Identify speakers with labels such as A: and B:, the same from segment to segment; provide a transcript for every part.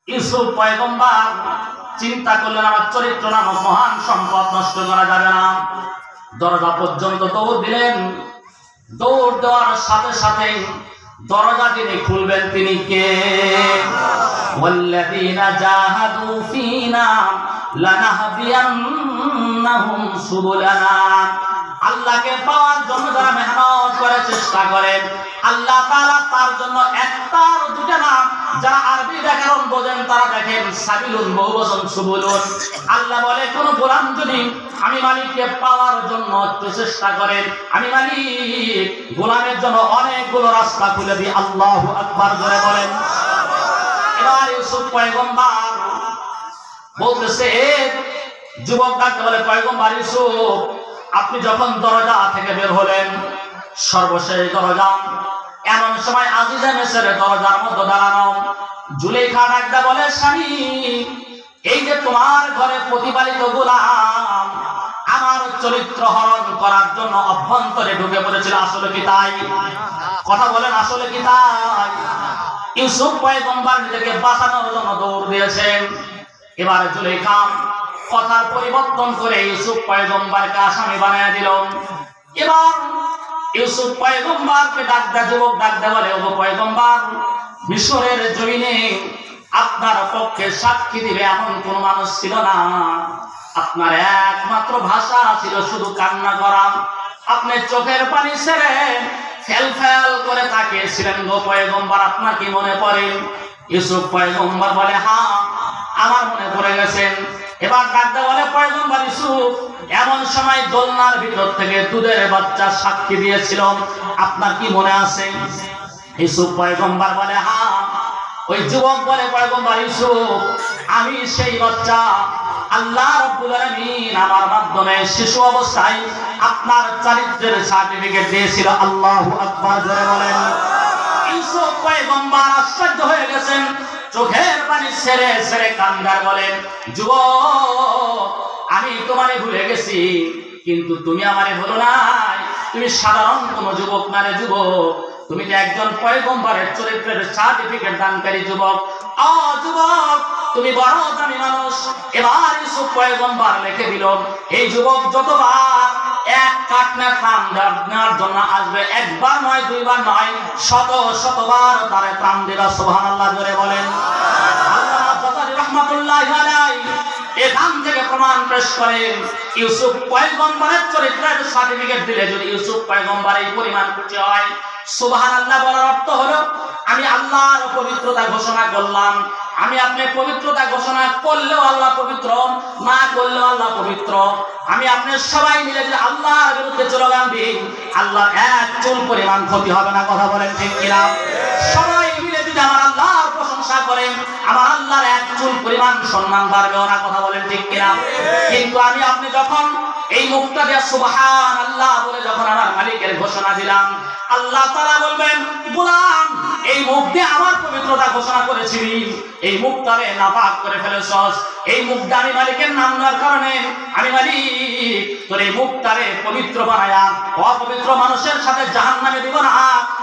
A: ইউসুফ পয়গম্বর চিন্তা করলেন আমার চরিত্র নামক মহান সম্পদ নষ্ট করা যাবে না। দরজা পর্যন্ত দৌড় দিলেন। দৌড় দেওয়ার সাথে সাথে দরজা যিনি খুলবেন তিনি কে? ওয়াল্লাযীনা জাহাদু ফীনা লানাহদিয়ান্নাহুম সুবুলানা। আল্লাহকে পাওয়ার জন্য যারা মেহনত করে চেষ্টা করেন, আল্লাহ তাআলা তার জন্য একটা আর দুটো নাম যারা আরবি ব্যাকরণ বোঝেন তারা দেখেন সাবিলুন বহুবচন সুবুলুন। আল্লাহ বলে কোন গোলাম যদি আমি মালিককে পাওয়ার জন্য একটু চেষ্টা করেন, আমি মালিক গোলামের জন্য অনেকগুলো রাস্তা খুলে দিই। আল্লাহু আকবার জোরে বলেন। এবার ইউসুফ পয়গম্বর বলতেছে, যুবক ডাকতে বলে, পয়গম্বর ইউসুফ আপনি যখন দরজা থেকে বের হলেন, সর্বশেষ দরজা, এমন সময় আজিজে মিসরের দরজার মধ্যে দাঁড়ানো জুলেখা ডাকতে বলে, স্বামী এই যে তোমার ঘরে প্রতিপালিত গোলাম আমার চরিত্র হরণ করার জন্য অভ্যন্তরে ঢুকে পড়েছিল, আসলে কি তাই? কথা বলেন, আসলে কি তাই? ইউসুফ পয়গম্বর নিজেকে বাঁচানোর জন্য দৌড় দিয়েছেন। এবার জুলেখা কথার পরিবর্তন করে ইউসুফ পয়গম্বরকে আসামি বানিয়ে দিল। এবার ইউসুফ পয়গম্বরকে ডাকতে যুবক ডাকতে বলে, ও পয়গম্বর মিশরের জমিনে আপনার পক্ষে সাক্ষী দিবে এমন কোন মানুষ ছিল না। আপনার একমাত্র ভাষা ছিল শুধু কান্না করা। আপনি চোখের পানি ছেড়ে ফেল ফেল করে তাকিয়েছিলেন গো পয়গম্বর, আপনার কি মনে পড়ে? ইউসুফ পয়গম্বর বলে, হ্যাঁ আমার মনে পড়ে গেছেন। এবার ডাকতে বলে, পয়গম্বর ইউসুফ এমন সময় দোলনার ভিতর থেকে দুধের বাচ্চা সাক্ষী দিয়েছিল, আপনার কি মনে আছে? ইউসুফ পয়গম্বর বলে, হ্যাঁ। ওই যুবক বলে, পয়গম্বর ইউসুফ আমি সেই বাচ্চা, আল্লাহ রাব্বুল আলামিন আমার মাধ্যমে শিশু অবস্থায় আপনার চরিত্রের সার্টিফিকেট দিয়েছিল। আল্লাহু আকবার জোরে বলেন। ইউসুফ পয়গম্বর আশ্চর্য হয়ে গেছেন, চোখের পানি ছেড়ে ছেড়ে কান্দার বলেন, যুবক আমি তোমারে ভুলে গেছি, কিন্তু তুমি আমারে ভুলো নাই। তুমি সাধারণ কোন যুবক না রে যুবক, তুমি তো একজন পয়গম্বরের চরিত্রের সার্টিফিকেট দানকারী যুবক। ও যুবক তুমি বড় দামি মানুষ। এবার ইউসুফ পয়গম্বর লিখে দিল, এই যুবক যতবার এক কাটনা প্রাণ দেওয়ার জন্য আসবে, একবার নয় দুইবার নয়, শত শতবার তারে প্রাণ দিবা। সুবহানাল্লাহ জোরে বলেন। আল্লামা যাজালি রাহমাতুল্লাহি আলাইহি এখান থেকে প্রমাণ পেশ করেন, ইউসুফ পয়গম্বরের চরিত্রের সার্টিফিকেট দিলে যদি ইউসুফ পয়গম্বর এই পরিমাণ খুশি হয়, সুবহানাল্লাহ বলার অর্থ হলো আমি আল্লাহর পবিত্রতা ঘোষণা করলাম। আমি আপনি পবিত্রতা ঘোষণা করলেও আল্লাহ পবিত্র, না করলেও আল্লাহ পবিত্র। আমি আপনি সবাই মিলে যদি আল্লাহর বিরুদ্ধে স্লোগান দিই, আল্লাহর এক চুল পরিমাণ ক্ষতি হবে না। কথা বলেন ঠিক কিনা? সবাই মিলে যদি আমার আল্লাহর প্রশংসা করেন, আমার আল্লাহর এক চুল পরিমাণ সম্মান বাড়বেও না। কথা বলেন ঠিক কিনা? কিন্তু আমি আপনি যখন এই মুখটা দিয়ে সুবহানাল্লাহ বলে যখন আমার মালিকের ঘোষণা দিলাম, আল্লাহ তাআলা বলবেন, গোলাম এই মুখ দিয়ে আমার পবিত্রতা ঘোষণা করেছিলি, এই মুখটারে নাপাক করে ফেলেছস। এই মুখটা আমি মালিকের নাম নেওয়ার কারণে আমি মালিক তোর এই মুখটারে পবিত্র বানায়া অপবিত্র মানুষের সাথে জাহান্নামে দিব না,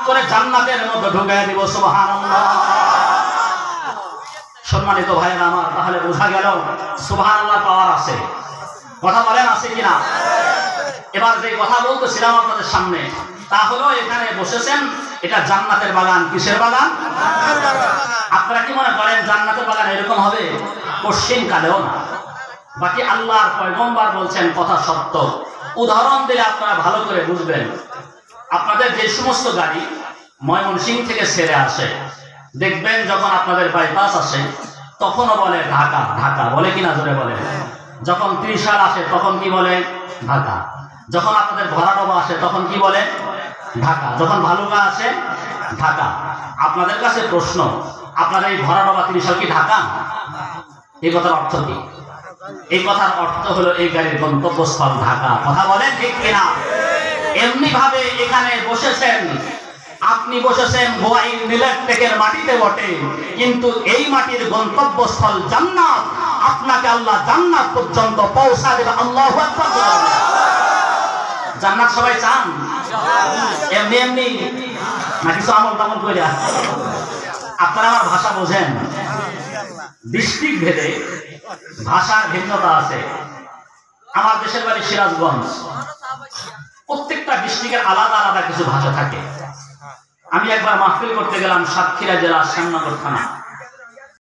A: তোরে জান্নাতের মধ্যে ঢুকিয়ে দিব। সুবহানাল্লাহ। সম্মানিত ভাইরা আমার, তাহলে বোঝা গেল সুবহানাল্লাহ পাওয়ার আছে। কথা বলেন আছে কিনা? এবার যে কথা বলতেছিলাম আপনাদের সামনে, তা হলো এখানে বসেছেন, এটা জান্নাতের বাগান। কিসের বাগান? আপনারা কি মনে করেন জান্নাতের বাগান এরকম হবে? পশ্চিম কালেও না। বাকি আল্লাহর পয়গম্বর বলছেন কথা সত্য। উদাহরণ দিলে আপনারা ভালো করে বুঝবেন। আপনাদের যে সমস্ত গাড়ি ময়মনসিংহ থেকে ছেড়ে আসে, দেখবেন যখন আপনাদের বাইপাস আসে তখনও বলে ঢাকা ঢাকা, বলে কিনা জোরে বলে। যখন ত্রিশাল আসে তখন কি বলে? ঢাকা। যখন আপনাদের ভরাডোবা আসে তখন কি বলে? ঢাকা। যখন ভালুকা আসে ঢাকা। আপনাদের কাছে প্রশ্ন, আপনাদের এই ভরাডোবা ত্রিশাল কি ঢাকা? এই কথার অর্থ কি? এই কথার অর্থ হলো এই গাড়ির গন্তব্যস্থল ঢাকা। কথা বলেন ঠিক কিনা? এমনি ভাবে এখানে বসেছেন, আপনি বসেছেন গোয়াইন নীলের মাটিতে বটে, কিন্তু এই মাটির গন্তব্যস্থল জান্নাত। আপনাকে আল্লাহ জান্নাত পর্যন্ত পৌঁছা দেবে। আল্লাহু আকবার। জান্নাত সবাই চান? এমনি এমনি না কিছু আমল তামল করে? আপনারা আমার ভাষা বোঝেন? ডিস্ট্রিক্ট ভেদে ভাষার ভিন্নতা আছে। আমার দেশের বাড়ি সিরাজগঞ্জ, প্রত্যেকটা ডিস্ট্রিক্টের আলাদা আলাদা কিছু ভাষা থাকে। আমি একবার মাহফিল করতে গেলাম সাতক্ষীরা জেলা শ্যামনগর থানা।